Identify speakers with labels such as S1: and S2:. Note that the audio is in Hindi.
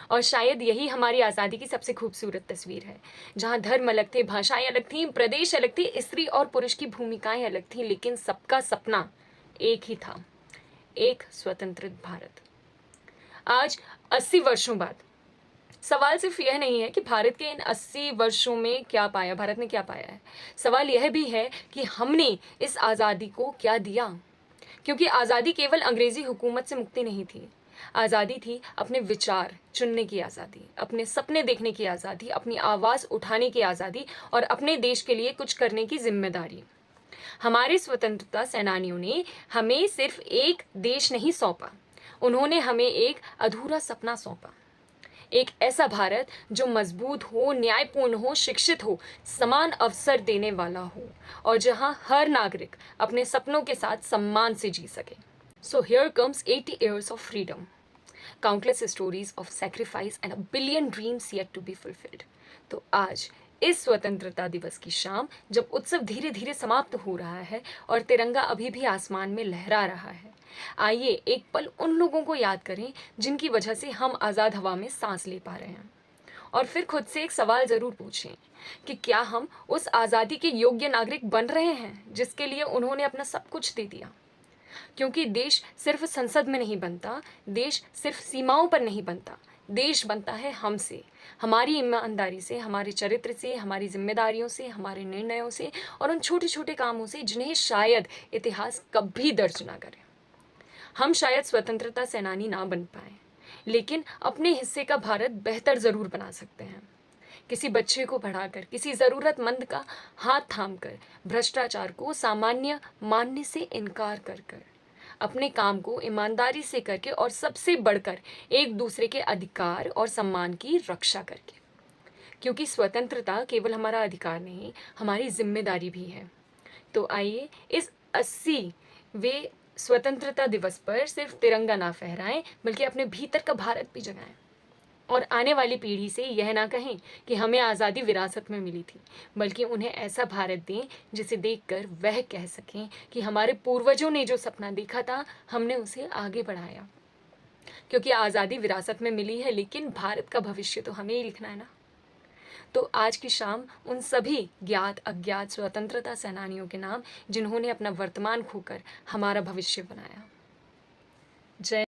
S1: और शायद यही हमारी आज़ादी की सबसे खूबसूरत तस्वीर है, जहाँ धर्म अलग थे, भाषाएं अलग थीं, प्रदेश अलग थे, स्त्री और पुरुष की भूमिकाएं अलग थीं, लेकिन सबका सपना एक ही था, एक स्वतंत्र भारत। आज 80 वर्षों बाद सवाल सिर्फ यह नहीं है कि भारत के इन 80 वर्षों में क्या पाया, भारत ने क्या पाया है। सवाल यह भी है कि हमने इस आज़ादी को क्या दिया? क्योंकि आज़ादी केवल अंग्रेज़ी हुकूमत से मुक्ति नहीं थी। आज़ादी थी अपने विचार चुनने की आज़ादी, अपने सपने देखने की आज़ादी, अपनी आवाज़ उठाने की आज़ादी और अपने देश के लिए कुछ करने की ज़िम्मेदारी। हमारे स्वतंत्रता सेनानियों ने हमें सिर्फ एक देश नहीं सौंपा, उन्होंने हमें एक अधूरा सपना सौंपा। एक ऐसा भारत जो मजबूत हो, न्यायपूर्ण हो, शिक्षित हो, समान अवसर देने वाला हो और जहां हर नागरिक अपने सपनों के साथ सम्मान से जी सके। So here comes 80 years of freedom, countless stories of sacrifice and a billion dreams yet to be fulfilled. तो आज इस स्वतंत्रता दिवस की शाम, जब उत्सव धीरे धीरे समाप्त हो रहा है और तिरंगा अभी भी आसमान में लहरा रहा है, आइए एक पल उन लोगों को याद करें जिनकी वजह से हम आज़ाद हवा में सांस ले पा रहे हैं। और फिर खुद से एक सवाल ज़रूर पूछें कि क्या हम उस आज़ादी के योग्य नागरिक बन रहे हैं जिसके लिए उन्होंने अपना सब कुछ दे दिया। क्योंकि देश सिर्फ संसद में नहीं बनता, देश सिर्फ सीमाओं पर नहीं बनता, देश बनता है हमसे, हमारी ईमानदारी से, हमारे चरित्र से, हमारी जिम्मेदारियों से, हमारे निर्णयों से और उन छोटे छोटे कामों से जिन्हें शायद इतिहास कभी दर्ज ना करे। हम शायद स्वतंत्रता सेनानी ना बन पाए, लेकिन अपने हिस्से का भारत बेहतर ज़रूर बना सकते हैं। किसी बच्चे को पढ़ाकर, किसी ज़रूरतमंद का हाथ थामकर, भ्रष्टाचार को सामान्य मानने से इनकार कर कर, अपने काम को ईमानदारी से करके और सबसे बढ़कर एक दूसरे के अधिकार और सम्मान की रक्षा करके। क्योंकि स्वतंत्रता केवल हमारा अधिकार नहीं, हमारी जिम्मेदारी भी है। तो आइए इस 80वें स्वतंत्रता दिवस पर सिर्फ तिरंगा ना फहराएं, बल्कि अपने भीतर का भारत भी जगाएं। और आने वाली पीढ़ी से यह ना कहें कि हमें आज़ादी विरासत में मिली थी, बल्कि उन्हें ऐसा भारत दें जिसे देखकर वह कह सकें कि हमारे पूर्वजों ने जो सपना देखा था, हमने उसे आगे बढ़ाया। क्योंकि आज़ादी विरासत में मिली है, लेकिन भारत का भविष्य तो हमें ही लिखना है ना। तो आज की शाम उन सभी ज्ञात अज्ञात स्वतंत्रता सेनानियों के नाम, जिन्होंने अपना वर्तमान खोकर हमारा भविष्य बनाया। जय